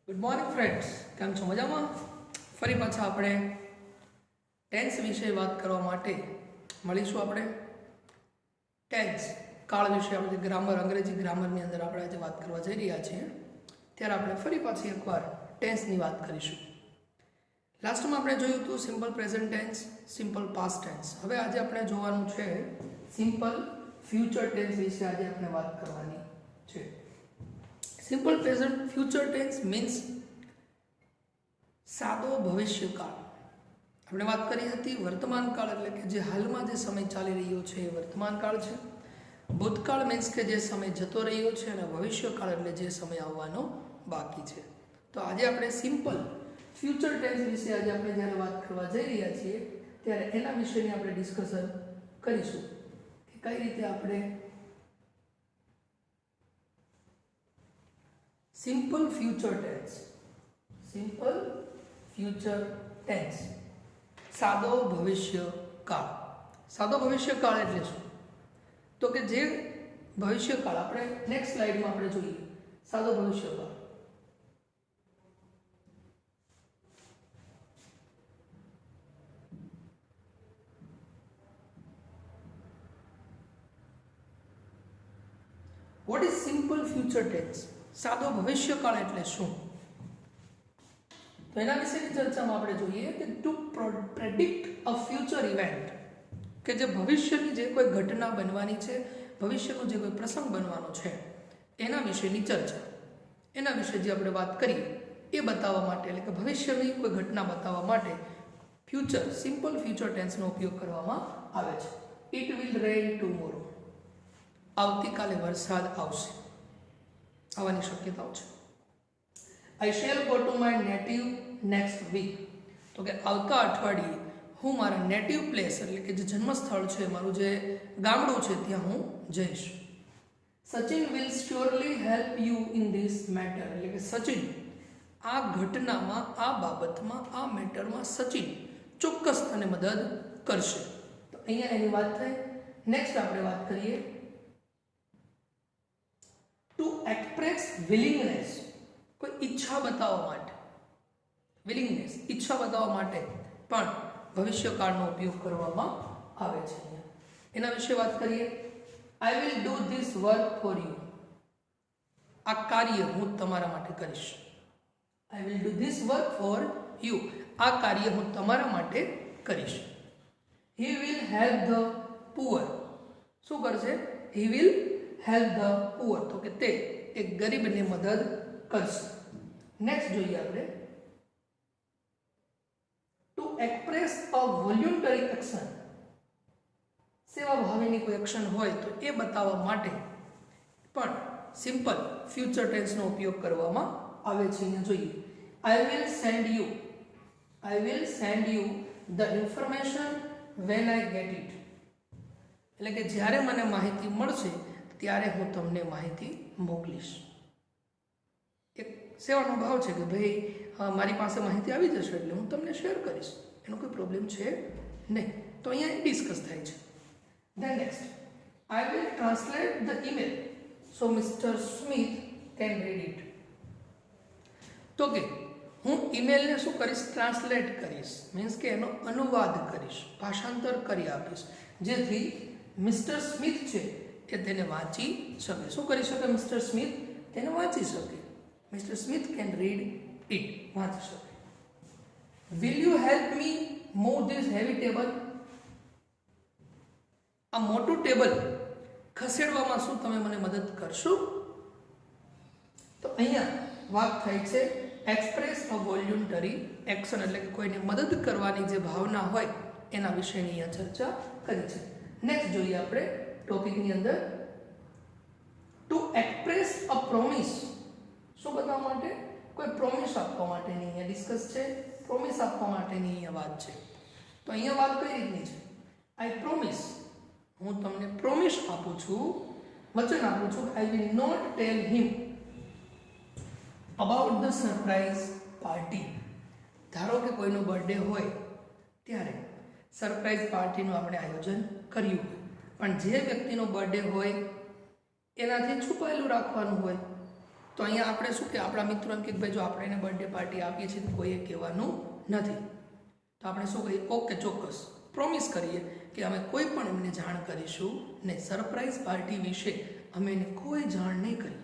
Good morning friends, કેમ છો? મજામાં? ફરી પાછા આપણે ટેન્સ વિશે વાત કરવા માટે મળીશું. આપણે ટેન્સ કાળ વિશે આપણે ગ્રામર, અંગ્રેજી ગ્રામરની અંદર આપણે આજે વાત કરવા જઈ રહ્યા છીએ. ત્યારે આપણે ફરી પાછી એકવાર ટેન્સની વાત કરીશું. લાસ્ટમાં આપણે જોયું હતું simple present tense, simple past tense. હવે આજે આપણે જોવાનું છે સિમ્પલ ફ્યુચર ટેન્સ વિશે આજે આપણે વાત કરવાની છે. Simple present future tense means સાદો ભવિષ્યકાળ. આપણે વાત કરી હતી વર્તમાન કાળ એટલે કે જે હાલમાં જે સમય ચાલી રહ્યો છે એ વર્તમાન કાળ છે. ભૂતકાળ મીન્સ કે જે સમય જતો રહ્યો છે, અને ભવિષ્યકાળ એટલે જે સમય આવવાનો બાકી છે. તો આજે આપણે સિમ્પલ ફ્યુચર ટેન્સ વિશે આજે આપણે જ્યારે વાત કરવા જઈ રહ્યા છીએ ત્યારે એના વિશેની આપણે ડિસ્કશન કરીશું કે કઈ રીતે આપણે simple future tense, simple future tense, સાદો ભવિષ્યકાળ. સાદો ભવિષ્યકાળ એટલે શું? તો કે જે ભવિષ્યકાળ આપણે નેક્સ્ટ સ્લાઇડમાં આપણે જોઈએ. સાદો ભવિષ્યકાળ what is simple future tense? સાદો ભવિષ્યકાળ એટલે શું? તો એના વિશેની ચર્ચામાં આપણે જોઈએ કે ટુ પ્રેડિક્ટ અ ફ્યુચર ઇવેન્ટ, કે જે ભવિષ્યની જે કોઈ ઘટના બનવાની છે, ભવિષ્યનો જે કોઈ પ્રસંગ બનવાનો છે એના વિશેની ચર્ચા, એના વિશે જે આપણે વાત કરી એ બતાવવા માટે, એટલે કે ભવિષ્યની કોઈ ઘટના બતાવવા માટે ફ્યુચર, સિમ્પલ ફ્યુચર ટેન્સનો ઉપયોગ કરવામાં આવે છે. ઇટ વિલ રેન ટુમોરો, આવતીકાલે વરસાદ આવશે, આવવાની શક્યતાઓ છે. I shall go to my native next week, તો કે આવતા અઠવાડિયે હું મારા નેટિવ પ્લેસ એટલે કે જે જન્મસ્થળ છે, મારું જે ગામડું છે ત્યાં હું જઈશ. Sachin will surely help you in this matter, એટલે કે સચિન આ ઘટનામાં, આ બાબતમાં, આ મેટરમાં સચિન ચોક્કસ તને મદદ કરશે. તો અહીંયા એની વાત થઈ. નેક્સ્ટ આપણે વાત કરીએ ટુ એક્સપ્રેસ વિલિંગનેસ, કોઈ ઈચ્છા બતાવવા માટે, વિલિંગનેસ ઈચ્છા બતાવવા માટે પણ ભવિષ્યકાળનો ઉપયોગ કરવામાં આવે છે. એના વિશે વાત કરીએ. I will do this work for you, આ કાર્ય હું તમારા માટે કરીશ. I will do this work for you, આ કાર્ય હું તમારા માટે કરીશ. He will help the poor, શું કરશે? He will help the poor, તો કે તે એક ગરીબને મદદ કરશે. નેક્સ્ટ જોઈએ આપણે ટુ એક્સપ્રેસ અ વોલ્યુન્ટરી એક્શન, સેવા ભાવીની કોઈ એક્શન હોય તો એ બતાવવા માટે પણ સિમ્પલ ફ્યુચર ટેન્સનો ઉપયોગ કરવામાં આવે છે. અહીંયા જોઈએ I will send you the information when I get it, એટલે કે જ્યારે મને માહિતી મળશે ત્યારે હું તમને માહિતી મોકલીશ. એક સેવાનો ભાવ છે કે ભાઈ મારી પાસે માહિતી આવી જશે એટલે હું તમને શેર કરીશ, એનો કોઈ પ્રોબ્લેમ છે નહીં. તો અહીંયા ડિસ્કસ થાય છે. Than next I will translate the email so mister Smith can read it, તો કે હું ઈમેલને શું કરીશ? ટ્રાન્સલેટ કરીશ, મીન્સ કે એનો અનુવાદ કરીશ, ભાષાંતર કરી આપીશ, જેથી મિસ્ટર સ્મિથ છે એ તેને વાંચી શકે. શું કરી શકે? મિસ્ટર સ્મિથ તેને વાંચી શકે. Mister Smith can read it, વાંચી શકે. Will you help me move this heavy table, આ મોટું ટેબલ ખસેડવામાં શું તમે મને મદદ કરશો? તો અહીંયા વાત થાય છે એક્સપ્રેસ અ વોલ્યુન્ટરી એક્શન, એટલે કે કોઈને મદદ કરવાની જે ભાવના હોય એના વિશેની અહીંયા ચર્ચા કરી છે. નેક્સ્ટ જોઈએ આપણે ટોપિકની અંદર ટુ એક્સપ્રેસ અ પ્રોમિસ, શું બતાવવા માટે? કોઈ પ્રોમિસ આપવા માટેની અહીંયા ડિસ્કસ છે. પ્રોમિસ આપવા માટેની અહીંયા વાત છે. તો અહીંયા વાત કઈ રીતની છે? આઈ પ્રોમિસ, હું તમને પ્રોમિસ આપું છું, વચન આપું છું, I will not tell him about the surprise party. ધારો કે કોઈનો બર્થડે હોય ત્યારે સરપ્રાઈઝ પાર્ટીનું આપણે આયોજન કર્યું હોય, પણ જે વ્યક્તિનો બર્થડે હોય એનાથી છુપાયેલું રાખવાનું હોય, તો અહીંયા આપણે શું કે આપણા મિત્રો એમ કે ભાઈ જો આપણે એને બર્થડે પાર્ટી આપીએ છીએ તો કોઈએ કહેવાનું નથી, તો આપણે શું કહીએ, ઓકે ચોક્કસ પ્રોમિસ કરીએ કે અમે કોઈ પણ એમને જાણ કરીશું નહીં, સરપ્રાઈઝ પાર્ટી વિશે અમે એને કોઈ જાણ નહીં કરીએ.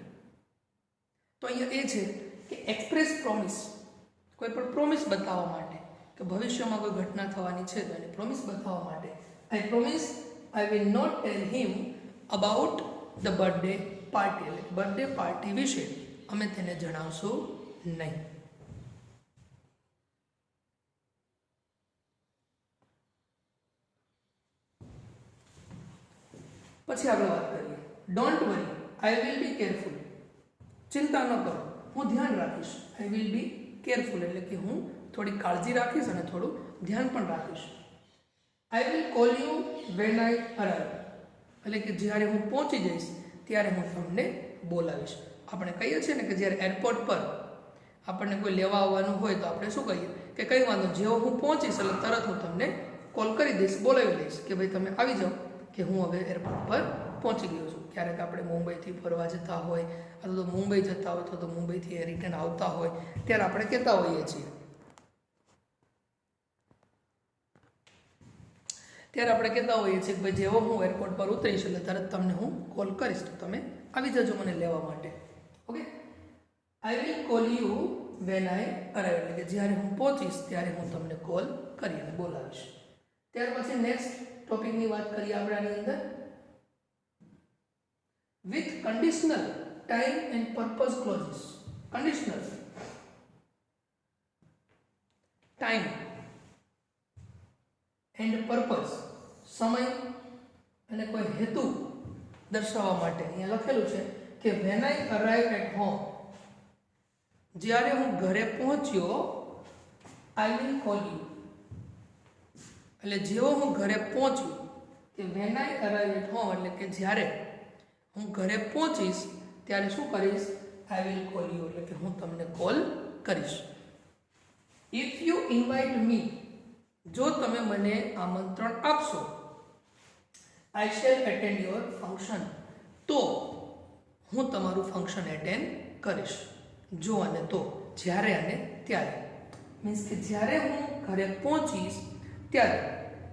તો અહીંયા એ છે કે એક્સપ્રેસ પ્રોમિસ, કોઈ પણ પ્રોમિસ બતાવવા માટે કે ભવિષ્યમાં કોઈ ઘટના થવાની છે તો એને પ્રોમિસ બતાવવા માટે I promise I will not tell him about the birthday party, એટલે બર્થડે પાર્ટી વિશે અમે તેને જણાવશું નહીં. પછી આપણે વાત કરીએ, don't worry I will be careful, ચિંતા ન કરો હું ધ્યાન રાખીશ. આઈ વિલ બી કેરફુલ એટલે કે હું થોડી કાળજી રાખીશ અને થોડું ધ્યાન પણ રાખીશ. I will call you van I arrive, એટલે કે જ્યારે હું પહોંચી જઈશ ત્યારે હું તમને બોલાવીશ. આપણે કહીએ છીએ ને કે જ્યારે એરપોર્ટ પર આપણને કોઈ લેવા આવવાનું હોય તો આપણે શું કહીએ કે કંઈ વાંધો, જેવો હું પહોંચીશ એટલે તરત હું તમને કોલ કરી દઈશ, બોલાવી દઈશ કે ભાઈ તમે આવી જાઓ કે હું હવે એરપોર્ટ પર પહોંચી ગયો છું. ક્યારેક આપણે મુંબઈથી ફરવા જતા હોય અથવા તો મુંબઈ જતા હોય તો મુંબઈથી રિટર્ન આવતા હોય ત્યારે આપણે કહેતા હોઈએ છીએ, ત્યારે આપણે કહેતા હોઈએ છીએ કે ભાઈ જેવો હું એરપોર્ટ પર ઉતરીશ એટલે તરત તમને હું કોલ કરીશ તો તમે આવી જજો મને લેવા માટે. Okay, I will call you van I arrive, એટલે કે જ્યારે હું પહોંચીશ ત્યારે હું તમને કોલ કરી અને બોલાવીશ. ત્યાર પછી નેક્સ્ટ ટોપિકની વાત કરીએ આપણે આની અંદર, with conditional time and purpose clauses. Conditional time and purpose, સમય અને કોઈ હેતુ દર્શાવવા માટે અહીંયા લખેલું છે કે when I arrive at home, જ્યારે હું ઘરે પહોંચ્યો આઈ વિલ કોલ યુ, એટલે જેવો હું ઘરે પહોંચ્યો કે when I arrive at home એટલે કે જ્યારે હું ઘરે પહોંચીશ ત્યારે શું કરીશ, આઈ વિલ કોલ યુ એટલે કે હું તમને કોલ કરીશ. ઇફ યુ ઇન્વાઇટ મી, જો તમે મને આમંત્રણ આપશો, આઈ શેલ એટેન્ડ યોર ફંક્શન, તો હું તમારું ફંક્શન એટેન્ડ કરીશ. જો અને તો, જ્યારે અને ત્યારે, મીન્સ કે જ્યારે હું ઘરે પહોંચીશ ત્યારે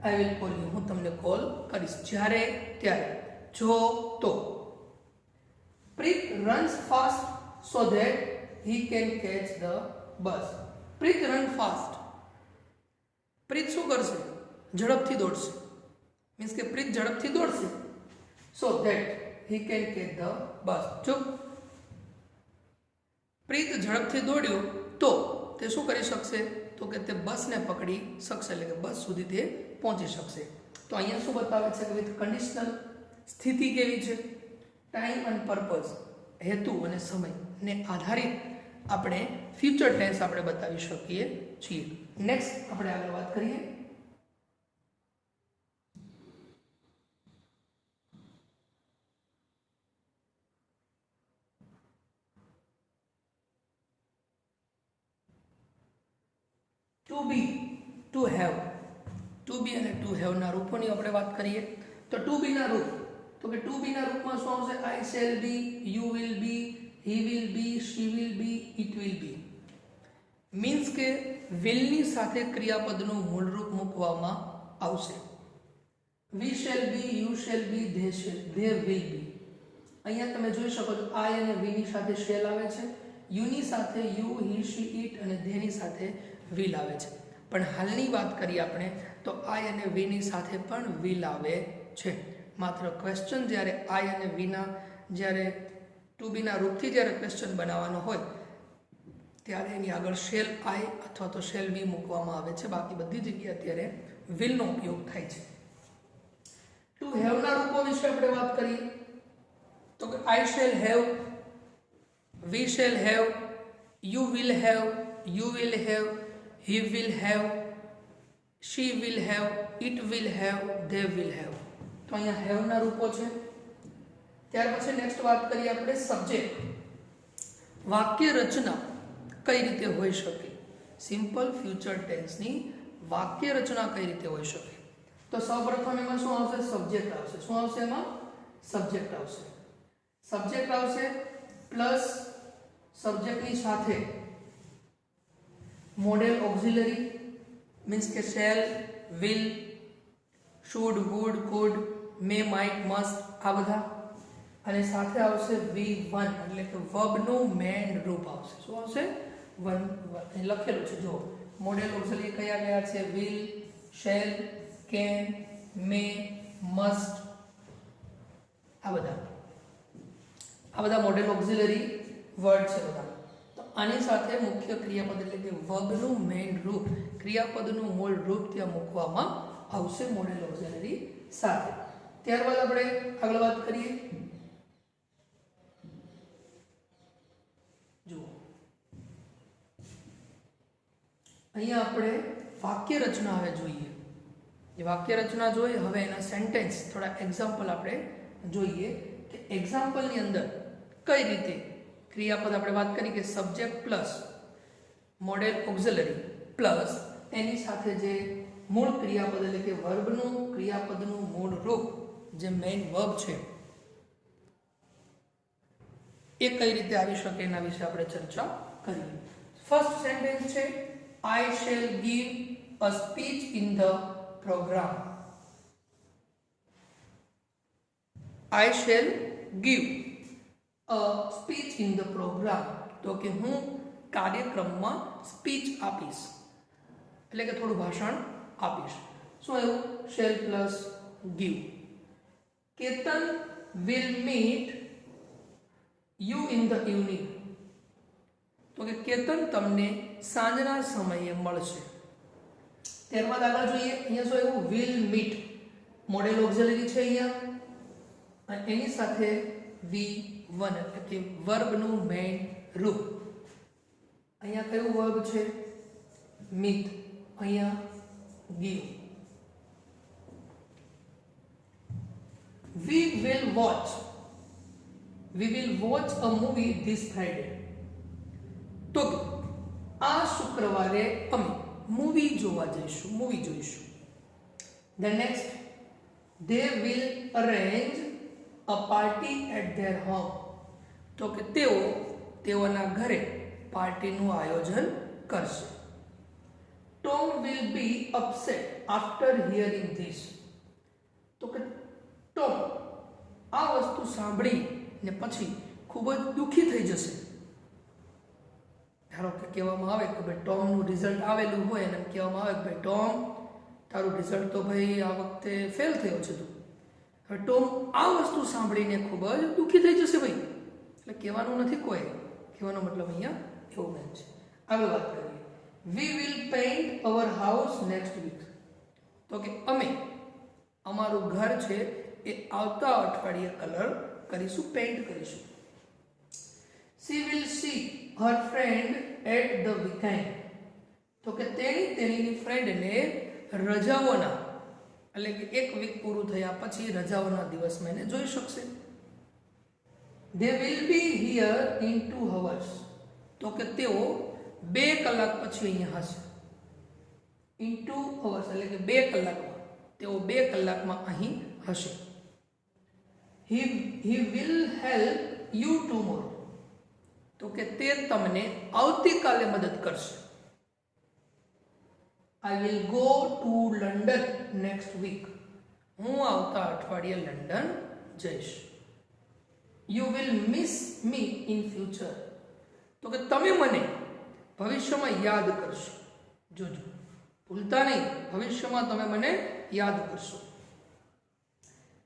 આઈ વિલ કોલ યુ, હું તમને કોલ કરીશ. જ્યારે ત્યારે, જો તો. Preet runs fast so that he can catch the bus. Preet run fast, Preet શું કરશે, ઝડપથી દોડશે, મીન્સ કે પ્રીત ઝડપથી દોડશે so that he can catch the bus. જો પ્રીત ઝડપથી દોડ્યો તો તે શું કરી શકશે, તો કે તે બસને પકડી શકશે, એટલે કે બસ સુધી તે પહોંચી શકશે. તો અહીંયા શું બતાવે છે કે વિથ કન્ડિશનલ સ્થિતિ કેવી છે, ટાઈમ એન્ડ પર્પઝ, હેતુ અને સમયને આધારિત આપણે ફ્યુચર ટેન્સ આપણે બતાવી શકીએ છીએ. નેક્સ્ટ આપણે આગળ વાત કરીએ, to be, to have. To be અને ટુ હેવના રૂપોની આપણે વાત કરીએ તો ટુ બીના રૂપ, તો કે ટુ બીના રૂપમાં શું આવશે, I shall be, you will be, he will be, she will be, it will be. Means કે વિલની સાથે ક્રિયાપદનું મૂળ રૂપ મૂકવામાં આવશે. We shall be, you shall be, they will be. અહીંયા તમે જોઈ શકો છો આઈ અને વીની સાથે શેલ આવે છે, યુની સાથે યુ, હી, શી, ઇટ અને ધેની સાથે વિલ આવે છે. પણ હાલની વાત કરીએ આપણે તો આઈ અને વીની સાથે પણ વિલ આવે છે. માત્ર ક્વેશ્ચન જ્યારે આઈ અને વીના, જ્યારે ટુ બીના રૂપથી જ્યારે ક્વેશ્ચન બનાવવાનો હોય ત્યારે એની આગળ શેલ આઈ અથવા તો શેલ વી મૂકવામાં આવે છે. બાકી બધી જગ્યાએ અત્યારે વિલનો ઉપયોગ થાય છે. ટુ હેવના રૂપો વિશે આપણે વાત કરીએ તો કે આઈ shell have, V shall have, you will have, you will have, he will have, she will have, it will have, they will have. તો અહીંયા have ના રૂપો છે. ત્યાર પછી નેક્સ્ટ વાત કરીએ આપણે સબ્જેક્ટ. વાક્ય રચના કઈ રીતે હોઈ શકે, સિમ્પલ ફ્યુચર ટેન્સની વાક્ય રચના કઈ રીતે હોઈ શકે. તો સૌપ્રથમ એમાં શું આવશે, સબ્જેક્ટ આવશે. શું આવશે એમાં, સબ્જેક્ટ આવશે. સબ્જેક્ટ આવશે પ્લસ સબ્જેક્ટની સાથે મોડેલ ઓક્ઝિલરી મીન્સ કે shall, will, should, would, could, may, might, must આ બધા, અને સાથે આવશે V1 એટલે કે વર્બનું મેન રૂપ આવશે. શું આવશે? લખેલું છે જો મોડેલ ઓક્ઝિલરી કયા કયા છે? Will, shall, can, may, must આ બધા મોડેલ ઓક્ઝિલરી વર્ડ છે બધા. તો આની સાથે મુખ્ય ક્રિયાપદ એટલે કે વર્બનું મેઇન રૂપ, ક્રિયાપદનું મૂળ રૂપ ત્યાં મૂકવામાં આવશે મોડેલ ઓક્ઝિલરી સાથે. ત્યારબાદ આપણે આગળ વાત કરીએ. જુઓ અહીંયા આપણે વાક્ય રચના હવે જોઈએ. જે વાક્ય રચના જોઈએ હવે એના સેન્ટેન્સ થોડા એક્ઝામ્પલ આપણે જોઈએ કે એક્ઝામ્પલની અંદર કઈ રીતે ક્રિયાપદ આપણે વાત કરી કે subject plus modal auxiliary plus એની સાથે જે મૂળ ક્રિયાપદ એટલે કે વર્બનું ક્રિયાપદનું મૂળ રૂપ જે મેઇન વર્બ છે એ કઈ રીતે આવી શકે એના વિશે આપણે ચર્ચા કરીએ. ફર્સ્ટ સેન્ટેન્સ છે I shall give a speech in the program. I shall give a speech in the program. તો કે હું કાર્યક્રમમાં સ્પીચ આપીશ એટલે કે થોડું ભાષણ આપીશ. શું આવ્યું? shall plus give. Ketan will meet you in the evening. તો કે કેતન તમને સાંજના સમયે મળશે. ત્યારબાદ આગળ જોઈએ. અહીંયા શું આવ્યું? will meet મોડેલ ઓક્ઝિલરી છે અહીંયા અને એની સાથે V1 એટલે કે વર્બનું મેઇન રૂપ. અહીંયા કયું વર્બ છે? meet. અહીંયા give. We will watch a movie this Friday. તો આ શુક્રવારે અમે મૂવી જોઈશું. The next, they will arrange a party at their home. તો કે તેઓના ઘરે પાર્ટીનું આયોજન કરશે. Tom will be upset after hearing this. તો કે ટોમ આ વસ્તુ સાંભળીને પછી ખૂબ જ દુઃખી થઈ જશે. ધારો કે કહેવામાં આવે કે ભાઈ ટોમનું રિઝલ્ટ આવેલું હોય અને કહેવામાં આવે કે ભાઈ ટોમ તારું રિઝલ્ટ તો ભાઈ આ વખતે ફેલ થયો છે. હવે ટોમ આ વસ્તુ સાંભળીને ખૂબ જ દુઃખી થઈ જશે ભાઈ. એટલે કહેવાનું નથી કોઈ, કહેવાનો મતલબ અહીંયા એવો મેન છે. આગળ વાત કરીએ. We will paint our house next week. તો કે અમે અમારું ઘર છે એ આવતા અઠવાડિયે કલર કરીશું, પેઇન્ટ કરીશું. She will see her friend at the weekend. તો કે તેની ફ્રેન્ડને રજાઓના એટલે કે એક વીક પૂરું થયા પછી રજાઓના દિવસમાં એને જોઈ શકશે. They will be here in 2 hours. તો કે તેઓ 2 કલાક પછી અહીંયા હશે. In 2 hours એટલે કે 2 કલાકમાં, તેઓ 2 કલાકમાં અહીં હશે. He will help you tomorrow. તો કે તે તમને આવતીકાલે મદદ કરશે. I will go to London next week. હું આવતા અઠવાડિયે લંડન જઈશ. You will miss me in future. તો કે તમે મને ભવિષ્યમાં યાદ કરશો. જોજો, ભૂલતા નહીં, ભવિષ્યમાં તમે મને યાદ કરશો.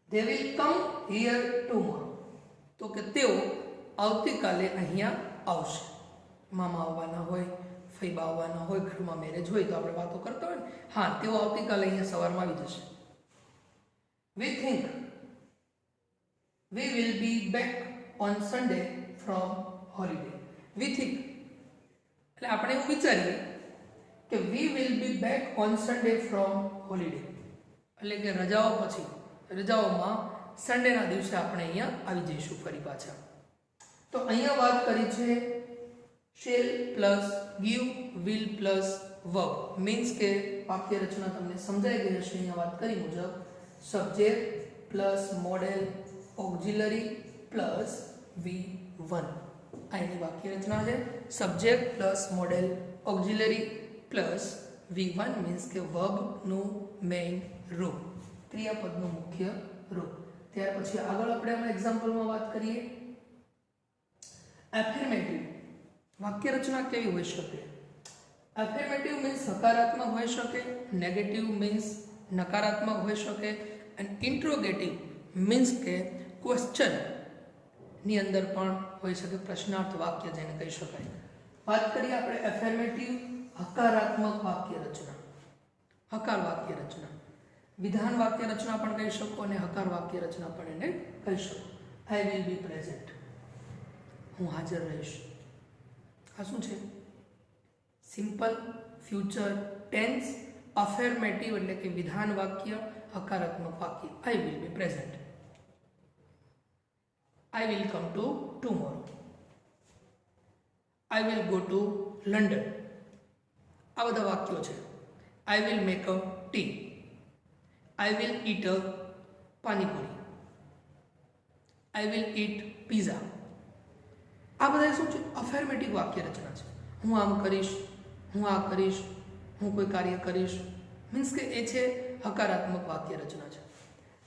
They will come here tomorrow. તો કે તેઓ આવતીકાલે અહીંયા આવશે. મામા આવવાના હોય, ફઈબા આવવાના હોય, ઘરમાં મેરેજ હોય તો આપણે વાતો કરતા હોય ને, હા તેઓ આવતીકાલે અહીંયા સવારમાં આવી જશે. We think we will be back on Sunday from holiday. We think એટલે આપણે એવું વિચારીએ કે we will be back on Sunday from holiday એટલે કે રજાઓ પછી, રજાઓમાં સન્ડેના દિવસે આપણે અહીંયા આવી જઈશું ફરી પાછા. તો અહીંયા વાત કરી છે shall plus give, will plus verb. Means કે વાક્ય રચના તમને સમજાઈ ગઈ હશે. અહીંયા વાત કરી મુજબ subject plus modal auxiliary plus V1. અહીંની વાક્ય રચના છે subject plus modal auxiliary plus V1 means કે વર્બનું મેઇન રૂપ, ક્રિયાપદનું મુખ્ય રૂપ. ત્યાર પછી આગળ આપણે એક્ઝામ્પલમાં વાત કરીએ. એફર્મેટિવ વાક્ય રચના કેવી હોઈ શકે? એફર્મેટિવ મીન્સ સકારાત્મક હોઈ શકે, નેગેટિવ મીન્સ નકારાત્મક હોઈ શકે, અને ઇન્ટ્રોગેટિવ મીન્સ કે ક્વેશ્ચન ની અંદર પણ હોઈ શકે, પ્રશ્નાર્થ વાક્ય જેને કહી શકાય. વાત કરીએ આપણે એફર્મેટિવ હકારાત્મક વાક્ય રચના. હકાર વાક્ય રચના, વિધાન વાક્ય રચના પણ કહી શકો અને હકાર વાક્ય રચના પણ એને કહી શકો. આઈ વિલ બી પ્રેઝન્ટ, હું હાજર રહીશ. આ શું છે? Simple future tense. અફર્મેટિવ એટલે કે વિધાન વાક્ય, હકારાત્મક વાક્ય. આઈ will B present, I will come to tomorrow. I will go to London. આ બધા વાક્યો છે. I will make a tea. I will eat a panipuri. I will eat pizza. આ બધા શું છે? અફર્મેટિવ વાક્ય રચના છે. હું આમ કરીશ, હું આ કરીશ, હું કોઈ કાર્ય કરીશ, મીન્સ કે એ છે હકારાત્મક વાક્ય રચના છે.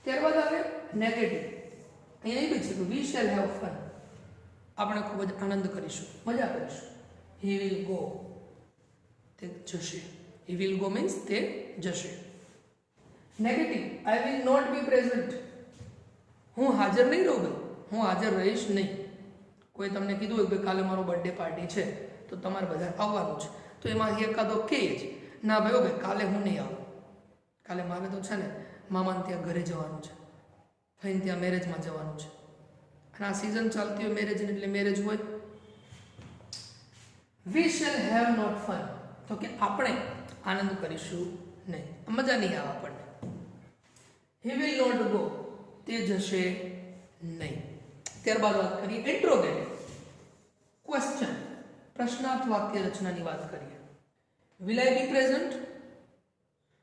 ત્યારબાદ આવે નેગેટિવ. અહીંયા એવું છે કે વી શેલ હેવ ફન, આપણે ખૂબ જ આનંદ કરીશું, મજા કરીશું. હી વિલ ગો, તે જશે. હી વિલ ગો મીન્સ તે જશે. Negative, I will not be present, હું હાજર નહીં રહું ભાઈ, હું હાજર રહીશ નહીં. કોઈ તમને કીધું હોય કે કાલે મારો બર્થડે પાર્ટી છે તો તમારે બધા આવવાનું છે, તો એમાંથી એકાદો કહે જ ના ભાઈ કાલે હું નહીં આવું, કાલે મારે તો છે ને મામાને ત્યાં ઘરે જવાનું છે, ફઈને ત્યાં મેરેજમાં જવાનું છે, અને આ સિઝન ચાલતી હોય મેરેજની એટલે મેરેજ હોય. We shall have not fun, તો કે આપણે આનંદ કરીશું નહીં, મજા નહીં આવે આપણને. હી વિલ નોટ ગો, તે જશે નહીં. ત્યારબાદ વાત કરીએ ઇન્ટ્રોગેટિવ, ક્વેશ્ચન, પ્રશ્નાર્થ વાક્ય રચનાની વાત કરીએ. વિલ આઈ બી પ્રેઝન્ટ,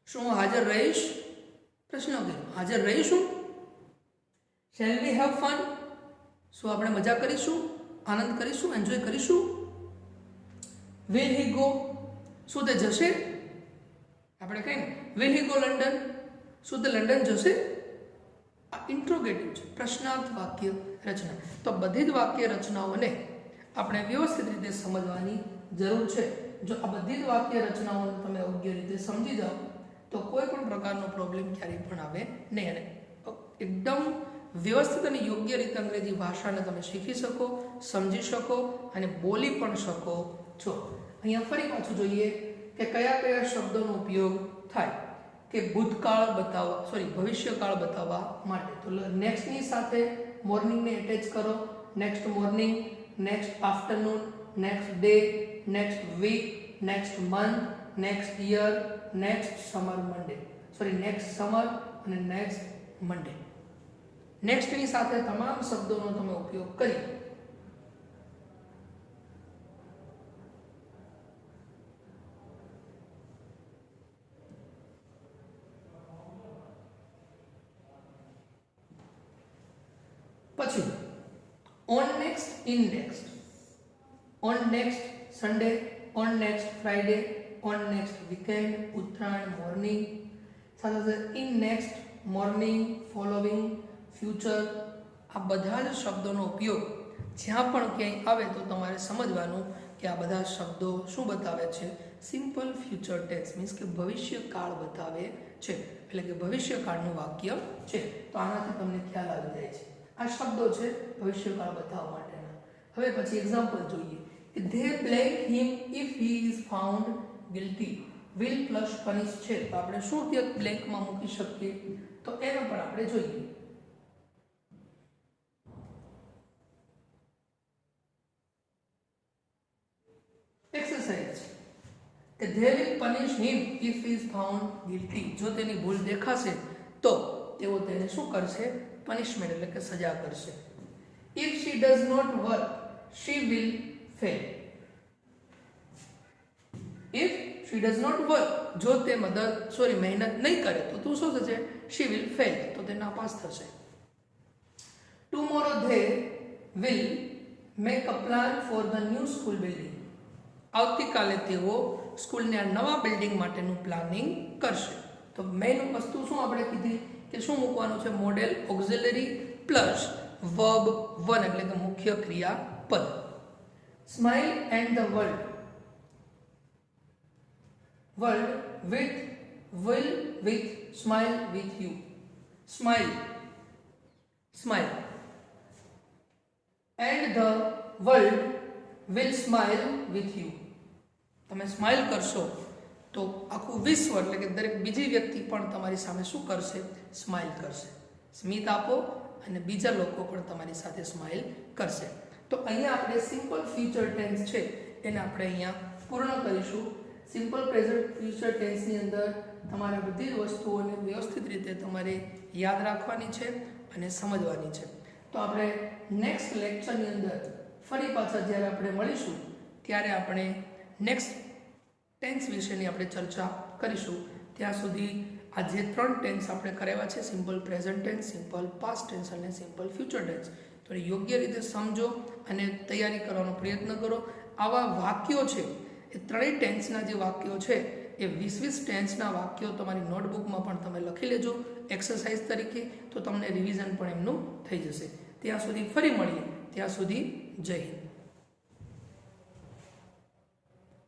શું હું હાજર રહીશ? પ્રશ્ન હાજર રહીશું. શેલ વી હેવ ફન, શું આપણે મજા કરીશું, આનંદ કરીશું, એન્જોય કરીશું. વિલ હી ગો, શું તે જશે? આપણે કહીએ વિલ હી ગો લંડન, શું તે લંડન જશે? આ ઇન્ટ્રોગેટિવ છે, પ્રશ્નાર્થ વાક્ય રચના. તો બધી જ વાક્ય રચનાઓને આપણે વ્યવસ્થિત રીતે સમજવાની જરૂર છે. જો આ બધી જ વાક્ય રચનાઓને તમે યોગ્ય રીતે સમજી જાઓ તો કોઈ પણ પ્રકારનો પ્રોબ્લેમ ક્યારેય પણ આવે નહીં, અને એકદમ વ્યવસ્થિત અને યોગ્ય રીતે અંગ્રેજી ભાષાને તમે શીખી શકો, સમજી શકો અને બોલી પણ શકો છો. અહીંયા ફરી પાછું જોઈએ કે કયા કયા શબ્દોનો ઉપયોગ થાય કે ભૂતકાળ બતાવવા, ભવિષ્યકાળ બતાવવા માટે. તો નેક્સ્ટની સાથે મોર્નિંગને એટેચ કરો. Next morning, next afternoon, next day, next week, next month, next year, next summer Monday, next summer અને નેક્સ્ટ મંડે. નેક્સ્ટની સાથે તમામ શબ્દોનો તમે ઉપયોગ કરી પછી on next, in next, on next Sunday, on next Friday, on next weekend, Uttarayan, morning, સાથે in next, morning, following, future. આ બધા જ શબ્દોનો ઉપયોગ જ્યાં પણ ક્યાંય આવે તો તમારે સમજવાનું કે આ બધા શબ્દો શું બતાવે છે? સિમ્પલ ફ્યુચર ટેન્સ મીન્સ કે ભવિષ્યકાળ બતાવે છે, એટલે કે ભવિષ્યકાળનું વાક્ય છે. તો આનાથી તમને ખ્યાલ આવી જાય છે. આ શબ્દો છે ભવિષ્યકાળ બતાવવા માટેના. હવે પછી એક્ઝામ્પલ જોઈએ. They blame him if he is found guilty. Will plus પનિશ છે તો આપણે શું ત્યાં બ્લેન્કમાં મૂકી શકીએ? તો એનો પણ આપણે જોઈએ. એક્સરસાઇઝ કે they will punish him if he is found guilty. જો તેની ભૂલ દેખાશે તો તેઓ તેને શું કરશે? પનિશમેન્ટ એટલે કે સજા કરશે. if she does not work she will fail. if she does not work, જો તે મહેનત નહીં કરે તો તું શું થશે? she will fail, તો તે નાપાસ થશે. tomorrow they will make a plan for the new school building. આવતીકાલે તેઓ સ્કૂલના નવા બિલ્ડિંગ માટેનું પ્લાનિંગ કરશે. તો મેઇન વસ્તુ શું આપણે કીધી કે શું મૂકવાનું છે? Model auxiliary plus verb one એટલે કે મુખ્ય ક્રિયાપદ. Smile and the world with smile with you. Smile and the world will smile with you. તમે સ્માઇલ કરશો તો આખું વિશ્વ એટલે કે દરેક બીજી વ્યક્તિ પણ તમારી સામે શું કરશે? સ્માઇલ કરશે. સ્મિત આપો અને બીજા લોકો પણ તમારી સાથે સ્માઇલ કરશે. તો અહીંયા આપણે સિમ્પલ ફ્યુચર ટેન્સ છે એને આપણે અહીંયા પૂર્ણ કરીશું. સિમ્પલ પ્રેઝન્ટ ફ્યુચર ટેન્સની અંદર તમારે બધી જ વસ્તુઓને વ્યવસ્થિત રીતે તમારે યાદ રાખવાની છે અને સમજવાની છે. તો આપણે નેક્સ્ટ લેક્ચરની અંદર ફરી પાછા જ્યારે આપણે મળીશું ત્યારે આપણે નેક્સ્ટ ટેન્સ વિશેની આપણે ચર્ચા કરીશું. ત્યાં સુધી આ જે 3 ટેન્સ આપણે કરાવ્યા છે, simple present tense, simple past tense અને સિમ્પલ ફ્યુચર ટેન્સ, તો યોગ્ય રીતે સમજો અને તૈયારી કરવાનો પ્રયત્ન કરો. આવા વાક્યો છે એ 3 ટેન્સના જે વાક્યો છે એ 20 ટેન્સના વાક્યો તમારી નોટબુકમાં પણ તમે લખી લેજો એક્સરસાઇઝ તરીકે, તો તમને રિવિઝન પણ એમનું થઈ જશે. ત્યાં સુધી ફરી મળીએ. ત્યાં સુધી જય હિન્દ.